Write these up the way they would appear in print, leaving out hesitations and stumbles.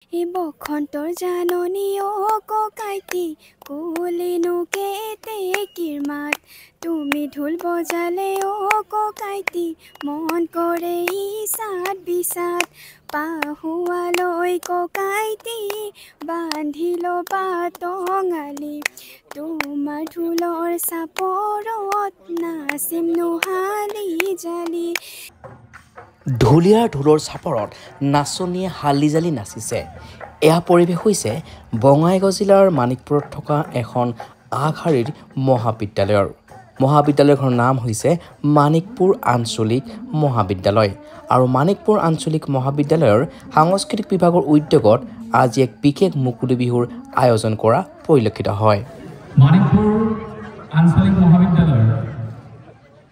এই বসন্তৰ জাননী ককাইটি কুলিনো কেতেকীৰ মাত তুমি ঢোল বজালে ককাইটি মন কৰে ইচাত বিচাত পাহুৱালৈ ককাইটি বান্ধি ল'বা টঙালি তোমাৰ ঢোলৰ চাপৰত নাচিম নোহালি জালি। ঢুলীয়াৰ ঢোলৰ চাপৰত নাচনীয়ে হালি জালি নাচিছে। এয়া পৰিৱেশ হৈছে বঙাইগাঁও জিলাৰ মানিকপুৰত থকা এখন আগশাৰীৰ মহাবিদ্যালয়ৰ নাম হৈছে মানিকপুৰ আঞ্চলিক মহাবিদ্যালয়। আৰু মানিকপুৰ আঞ্চলিক মহাবিদ্যালয়ৰ সাংস্কৃতিক বিভাগৰ উদ্যোগত আজি এক বিশেষ মুকলি বিহুৰ আয়োজন কৰা পৰিলক্ষিত হয়। মানিকপুৰ আঞ্চলিক মহাবিদ্যালয়ৰ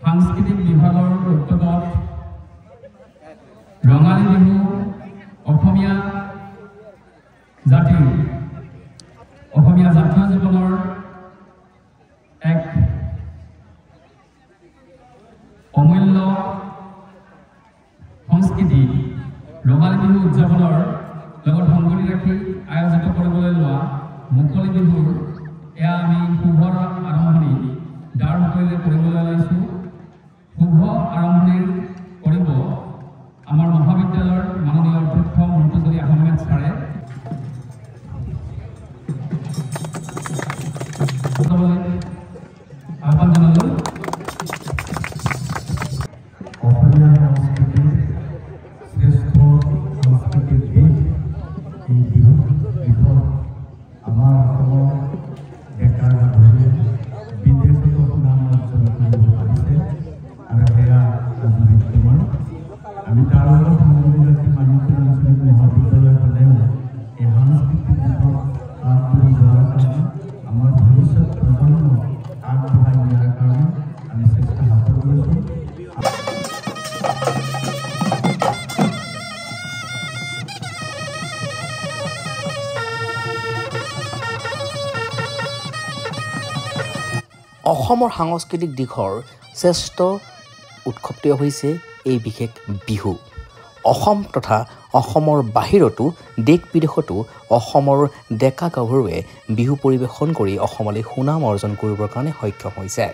সাংস্কৃতিক বিভাগৰ উদ্যোগত ৰঙালী বিহু অসমীয়া জাতীয় জীৱনৰ এক অমূল্য সংস্কৃতি ৰঙালী বিহু উদযাপনৰ লগত সংগতি ৰাখি আয়োজিত কৰিবলৈ লোৱা মুকলি বিহুৰ এয়া আমি শুভ আৰম্ভণি দ্বাৰ মুকলিৰে কৰিবলৈ ওলাইছোঁ। শুভ আৰম্ভণি কৰিব আমাৰ মহাবিদ্যালয়ৰ মাননীয় অধ্যক্ষ মন্ত্ৰী আহমেদ ছাৰে। আহ্বান জনালোঁ। অসমীয়া সংস্কৃতিৰ শ্ৰেষ্ঠ সাংস্কৃতিক দিশ এই বিহুত আমাৰ অসমৰ ডেকা গাভৰুৱে বিদেশতো সুনাম অৰ্জন কৰিব পাৰিছে আৰু সেয়া আজি বিদ্যমান। আমি তাৰ লগত সংগতি ৰাখি মানিকপুৰ আঞ্চলিক মহাবিদ্যালয়খনেও এই সাংস্কৃতিক দিশত আগবাঢ়ি যোৱাৰ কাৰণে আমাৰ ভৱিষ্যত প্ৰজন্মক আগবঢ়াই নিয়াৰ কাৰণে আমি চেষ্টা হাতত লৈছোঁ। অসমৰ সাংস্কৃতিক দিশৰ শ্ৰেষ্ঠ উৎসৱটোৱে হৈছে এই বিশেষ বিহু। অসম তথা অসমৰ বাহিৰতো দেশ বিদেশতো অসমৰ ডেকা গাভৰুৱে বিহু পৰিৱেশন কৰি অসমলৈ সুনাম অৰ্জন কৰিবৰ কাৰণে সক্ষম হৈছে।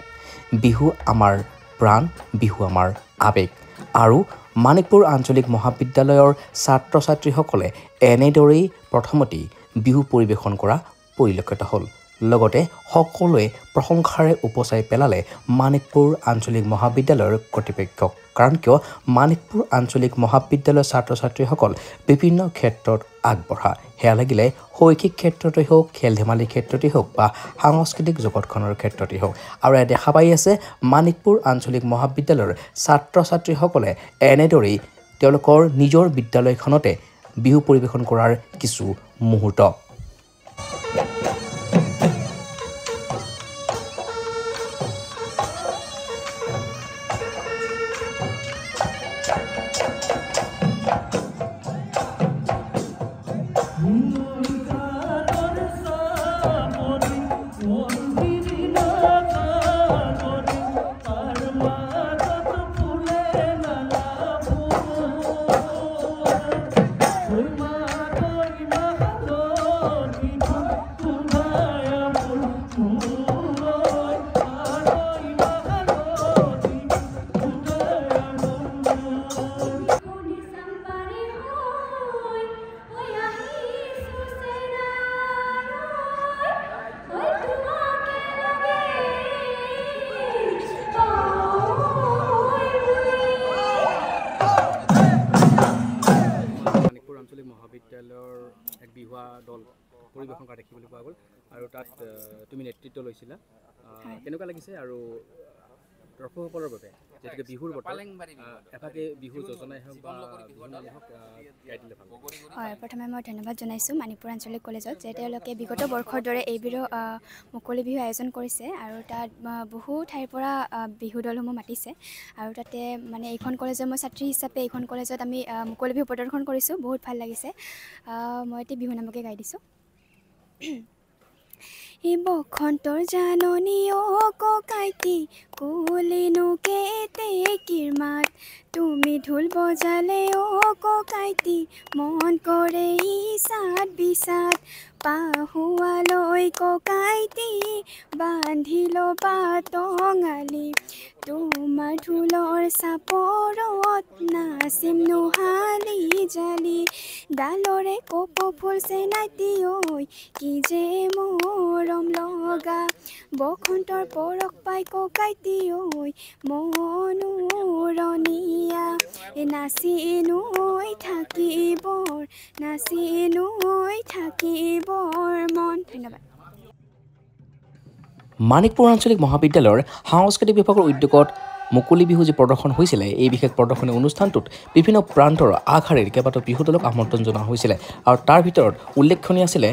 বিহু আমাৰ প্ৰাণ, বিহু আমাৰ আৱেগ। আৰু মানিকপুৰ আঞ্চলিক মহাবিদ্যালয়ৰ ছাত্ৰ ছাত্ৰীসকলে এনেদৰেই প্ৰথমতেই বিহু পৰিৱেশন কৰা পৰিলক্ষিত হ'ল। লগতে সকলোৱে প্ৰশংসাৰে উপচাই পেলালে মানিকপুৰ আঞ্চলিক মহাবিদ্যালয়ৰ কৰ্তৃপক্ষক। কাৰণ কিয় মানিকপুৰ আঞ্চলিক মহাবিদ্যালয়ৰ ছাত্ৰ ছাত্ৰীসকল বিভিন্ন ক্ষেত্ৰত আগবঢ়া। সেয়া লাগিলে শৈক্ষিক ক্ষেত্ৰতেই হওক, খেল ধেমালিৰ ক্ষেত্ৰতেই হওক বা সাংস্কৃতিক জগতখনৰ ক্ষেত্ৰতেই হওক। আৰু এয়া দেখা পাই আছে মানিকপুৰ আঞ্চলিক মহাবিদ্যালয়ৰ ছাত্ৰ ছাত্ৰীসকলে এনেদৰেই তেওঁলোকৰ নিজৰ বিদ্যালয়খনতে বিহু পৰিৱেশন কৰাৰ কিছু মুহূৰ্ত। আঞ্চলিক মহাবিদ্যালয়ৰ এক বিহুৱা দল পৰিৱেশন কৰা দেখিবলৈ পোৱা গ'ল আৰু তাত তুমি নেতৃত্ব লৈছিলা। কেনেকুৱা লাগিছে আৰু দৰ্শকসকলৰ বাবে যেনেকৈ বিহুৰ বতৰ এভাগে বিহু যোজনাই হওক বা বিহু নাম হওক গাই দিলে ভাল? হয়, প্ৰথমে মই ধন্যবাদ জনাইছোঁ মানিকপুৰ আঞ্চলিক কলেজত যে তেওঁলোকে বিগত বৰ্ষৰ দৰে এইবিধ মুকলি বিহু আয়োজন কৰিছে আৰু তাত বহু ঠাইৰ পৰা বিহু দলসমূহ মাতিছে। আৰু তাতে মানে এইখন কলেজৰ মই ছাত্ৰী হিচাপে এইখন কলেজত আমি মুকলি বিহু প্ৰদৰ্শন কৰিছোঁ। বহুত ভাল লাগিছে। মই এতিয়া বিহু নামকে গাই দিছোঁ। এই বসন্তৰ জাননী ককাইটি কুলিনো কেতে কিৰমাত তুমি ঢোল বজালে ককাইটি মন কৰে ইচাত বিচাত পাহুৱালৈ ককাইটি বান্ধি ল'বা টঙালি তোমাৰ ঢোলৰ চাপৰত নাচিম নোহালি জালি ডালৰে কপ ফুল চেনাইটি ঐ কি যে মৰম লগা বসন্তৰ পৰশ পাই ককাইটি ঐ মনোৰণীয়া নাচিনুই থাকিবৰ নাচিনুই থাকিবৰ মন। ধন্যবাদ। মানিকপুৰ আঞ্চলিক মহাবিদ্যালয়ৰ সাংস্কৃতিক বিভাগৰ উদ্যোগত মুকলি বিহু যি প্ৰদৰ্শন হৈছিলে এই বিশেষ প্ৰদৰ্শনী অনুষ্ঠানটোত বিভিন্ন প্ৰান্তৰ আগশাৰীৰ কেইবাটাও বিহু দলক আমন্ত্ৰণ জনোৱা হৈছিলে আৰু তাৰ ভিতৰত উল্লেখনীয় আছিলে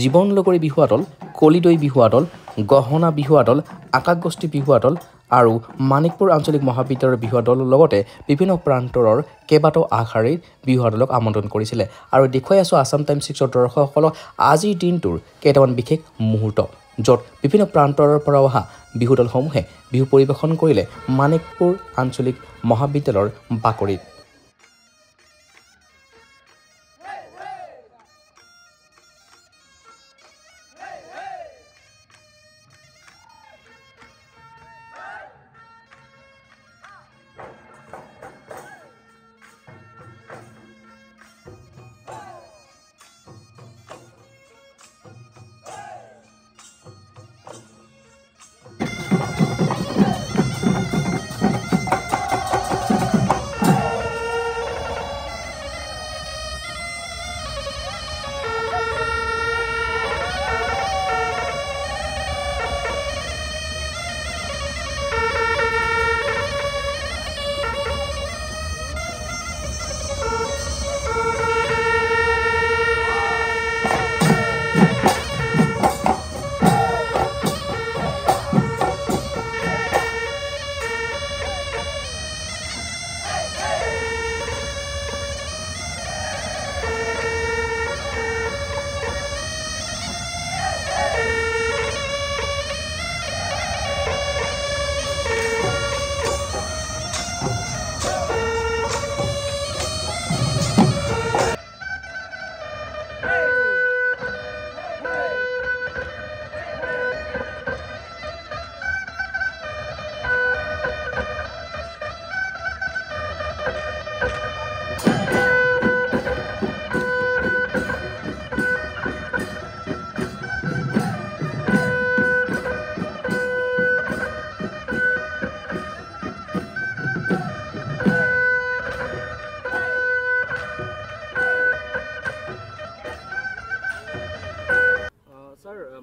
জীৱন লগৰী বিহুৱা দল, কলিদৈ বিহুৱা দল, গহনা বিহুৱা দল, আকাশগোষ্ঠী বিহুৱা দল আৰু মানিকপুৰ আঞ্চলিক মহাবিদ্যালয়ৰ বিহুৱা দলৰ লগতে বিভিন্ন প্ৰান্তৰৰ কেইবাটাও আগশাৰীৰ বিহুৱা দলক আমন্ত্ৰণ কৰিছিলে আৰু দেখুৱাই আছোঁ আছাম টাইমছ 6ৰ দৰ্শকসকলক আজিৰ দিনটোৰ কেইটামান বিশেষ মুহূৰ্ত য'ত বিভিন্ন প্ৰান্তৰ পৰা অহা বিহু দলসমূহে বিহু পৰিৱেশন কৰিলে মানিকপুৰ আঞ্চলিক মহাবিদ্যালয়ৰ বাকৰিত।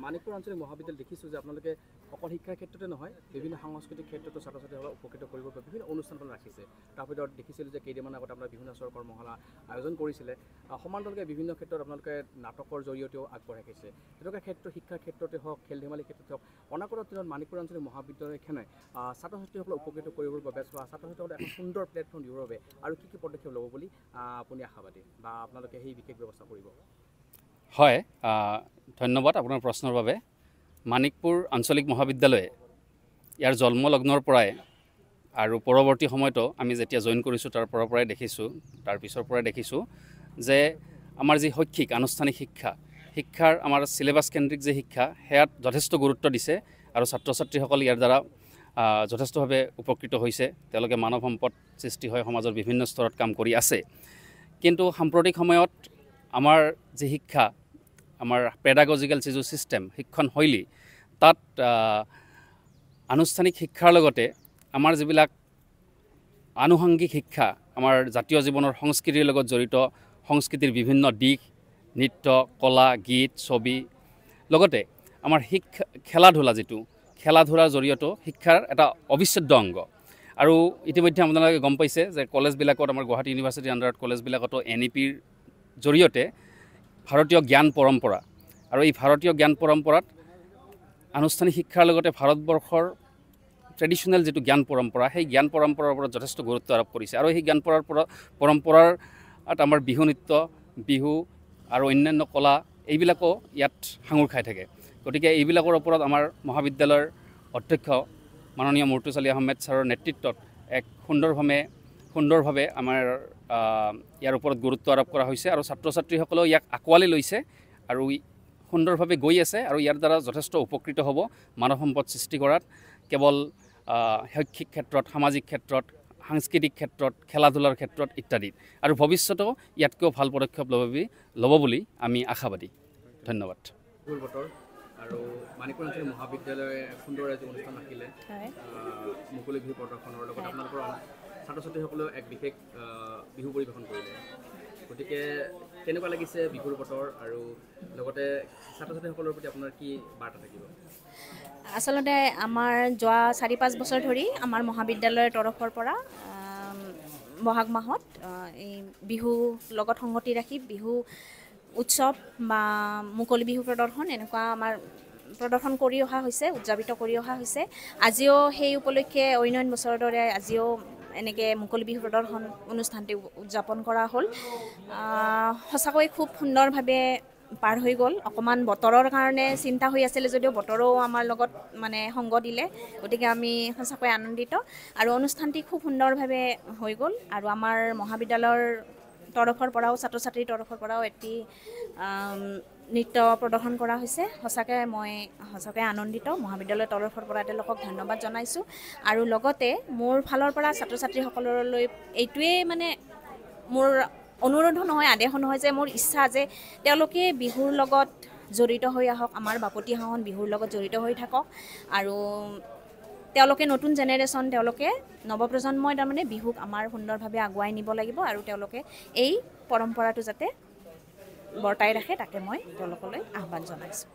মানিকপুৰ আঞ্চলিক মহাবিদ্যালয় দেখিছোঁ যে আপোনালোকে অকল শিক্ষাৰ ক্ষেত্ৰতে নহয় বিভিন্ন সাংস্কৃতিক ক্ষেত্ৰতো ছাত্ৰ ছাত্ৰীসকলক উপকৃত কৰিবৰ বাবে বিভিন্ন অনুষ্ঠান ৰাখিছে। তাৰ ভিতৰত দেখিছিলোঁ যে কেইদিনমান আগতে আপোনাৰ বিহু নাচৰ কৰ্মশালা আয়োজন কৰিছিলে। সমান্তৰালকৈ বিভিন্ন ক্ষেত্ৰত আপোনালোকে নাটকৰ জৰিয়তেও আগবঢ়াইছে। তেনেকুৱা ক্ষেত্ৰত শিক্ষাৰ ক্ষেত্ৰতে হওক, খেল ধেমালিৰ ক্ষেত্ৰতে হওক, অনাগত দিনত মানিকপুৰ আঞ্চলিক মহাবিদ্যালয়খনে ছাত্ৰ ছাত্ৰীসকলক উপকৃত কৰিবৰ বাবে বা ছাত্ৰ ছাত্ৰীসকলক এখন সুন্দৰ প্লেটফৰ্ম দিবৰ বাবে আৰু কি পদক্ষেপ ল'ব বুলি আপুনি আশাবাদী বা আপোনালোকে সেই বিশেষ ব্যৱস্থা কৰিব? হয়, ধন্যবাদ আপোনাৰ প্ৰশ্নৰ বাবে। মানিকপুৰ আঞ্চলিক মহাবিদ্যালয়ে ইয়াৰ জন্মলগ্নৰ পৰাই আৰু পৰৱৰ্তী সময়তো আমি যেতিয়া জইন কৰিছোঁ তাৰ পৰাই দেখিছোঁ, তাৰ পিছৰ পৰাই দেখিছোঁ যে আমাৰ যি শৈক্ষিক আনুষ্ঠানিক শিক্ষাৰ আমাৰ চিলেবাছ কেন্দ্ৰিক যে শিক্ষা সেয়াত যথেষ্ট গুৰুত্ব দিছে আৰু ছাত্ৰ ছাত্ৰীসকল ইয়াৰ দ্বাৰা যথেষ্টভাৱে উপকৃত হৈছে। তেওঁলোকে মানৱ সম্পদ সৃষ্টি হয়, সমাজৰ বিভিন্ন স্তৰত কাম কৰি আছে। কিন্তু সাম্প্ৰতিক সময়ত আমাৰ যি শিক্ষা, আমাৰ পেডাগজিকেল যিটো ছিষ্টেম, শিক্ষণশৈলী, তাত আনুষ্ঠানিক শিক্ষাৰ লগতে আমাৰ যিবিলাক আনুষংগিক শিক্ষা, আমাৰ জাতীয় জীৱনৰ সংস্কৃতিৰ লগত জড়িত সংস্কৃতিৰ বিভিন্ন দিশ, নৃত্য, কলা, গীত, ছবি, লগতে আমাৰ খেলা ধূলা, যিটো খেলা ধূলাৰ জৰিয়তেও শিক্ষাৰ এটা অবিচ্ছেদ্য অংগ। আৰু ইতিমধ্যে আপোনালোকে গম পাইছে যে কলেজবিলাকত, আমাৰ গুৱাহাটী ইউনিভাৰ্চিটিৰ আণ্ডাৰত কলেজবিলাকতো NEPৰ জৰিয়তে ভাৰতীয় জ্ঞান পৰম্পৰা, আৰু এই ভাৰতীয় জ্ঞান পৰম্পৰাত আনুষ্ঠানিক শিক্ষাৰ লগতে ভাৰতবৰ্ষৰ ট্ৰেডিশ্যনেল যিটো জ্ঞান পৰম্পৰা, সেই জ্ঞান পৰম্পৰাৰ ওপৰত যথেষ্ট গুৰুত্ব আৰোপ কৰিছে। আৰু সেই জ্ঞান পৰম্পৰাৰ আমাৰ বিহু নৃত্য, বিহু আৰু অন্যান্য কলা, এইবিলাকো ইয়াত সাঙুৰ খাই থাকে। গতিকে এইবিলাকৰ ওপৰত আমাৰ মহাবিদ্যালয়ৰ অধ্যক্ষ মাননীয় মূৰ্তুচালী আহমেদ ছাৰৰ নেতৃত্বত এক সুন্দৰভাৱে আমাৰ ইয়াৰ ওপৰত গুৰুত্ব আৰোপ কৰা হৈছে আৰু ছাত্ৰ ছাত্ৰীসকলেও ইয়াক আঁকোৱালি লৈছে আৰু সুন্দৰভাৱে গৈ আছে আৰু ইয়াৰ দ্বাৰা যথেষ্ট উপকৃত হ'ব মানৱ সম্পদ সৃষ্টি কৰাত কেৱল শৈক্ষিক ক্ষেত্ৰত সামাজিক ক্ষেত্ৰত সাংস্কৃতিক ক্ষেত্ৰত খেলা ধূলাৰ ক্ষেত্ৰত ইত্যাদিত আৰু ভৱিষ্যতেও ইয়াতকৈও ভাল পদক্ষেপ ল'ব বুলি আমি আশাবাদী ধন্যবাদ বিহুৰ বতৰ আৰু মানিকপুৰ আঞ্চলিক মহাবিদ্যালয়ে সুন্দৰ এটি অনুষ্ঠান ৰাখিলে মুকলি বিহু প্ৰদৰ্শনৰ লগত আপোনালোকৰ ছাত্ৰ ছাত্ৰীসকলেও এক বিশেষ বিহু পৰিৱেশন কৰিলে গতিকে কেনেকুৱা লাগিছে বিহুৰ বতৰ আৰু লগতে ছাত্ৰ ছাত্ৰীসকলৰ প্ৰতি আপোনাৰ কি বাৰ্তা থাকিব আচলতে আমাৰ যোৱা 4-5 বছৰ ধৰি আমাৰ মহাবিদ্যালয়ৰ তৰফৰ পৰা বহাগ মাহত এই বিহু লগত সংগতি ৰাখি বিহু উৎসৱ বা মুকলি বিহু প্ৰদৰ্শন এনেকুৱা আমাৰ প্ৰদৰ্শন কৰি অহা হৈছে উদযাপিত কৰি অহা হৈছে আজিও সেই উপলক্ষে অন্য বছৰৰ দৰে আজিও এনেকৈ মুকলি বিহু প্ৰদৰ্শন অনুষ্ঠানটি উদযাপন কৰা হ'ল সঁচাকৈ খুব সুন্দৰভাৱে পাৰ হৈ গ'ল অকণমান বতৰৰ কাৰণে চিন্তা হৈ আছিলে যদিও বতৰো আমাৰ লগত মানে সংগ দিলে গতিকে আমি সঁচাকৈ আনন্দিত আৰু অনুষ্ঠানটি খুব সুন্দৰভাৱে হৈ গ'ল আৰু আমাৰ মহাবিদ্যালয়ৰ তৰফৰ পৰাও ছাত্ৰ ছাত্ৰীৰ তৰফৰ পৰাও এটি নৃত্য প্ৰদৰ্শন কৰা হৈছে মই সঁচাকৈ আনন্দিত মহাবিদ্যালয়ৰ তৰফৰ পৰা তেওঁলোকক ধন্যবাদ জনাইছোঁ আৰু লগতে মোৰ ফালৰ পৰা ছাত্ৰ ছাত্ৰীসকললৈ এইটোৱে মানে মোৰ অনুৰোধো নহয় আদেশো নহয় যে মোৰ ইচ্ছা যে তেওঁলোকে বিহুৰ লগত জড়িত হৈ আহক আমাৰ বাপতিসাহোন বিহুৰ লগত জড়িত হৈ থাকক আৰু তেওঁলোকে নতুন জেনেৰেশ্যন তেওঁলোকে নৱপ্ৰজন্মই তাৰমানে বিহুক আমাৰ সুন্দৰভাৱে আগুৱাই নিব লাগিব আৰু তেওঁলোকে এই পৰম্পৰাটো যাতে বৰ্তাই ৰাখে তাকে মই তেওঁলোকলৈ আহ্বান জনাইছোঁ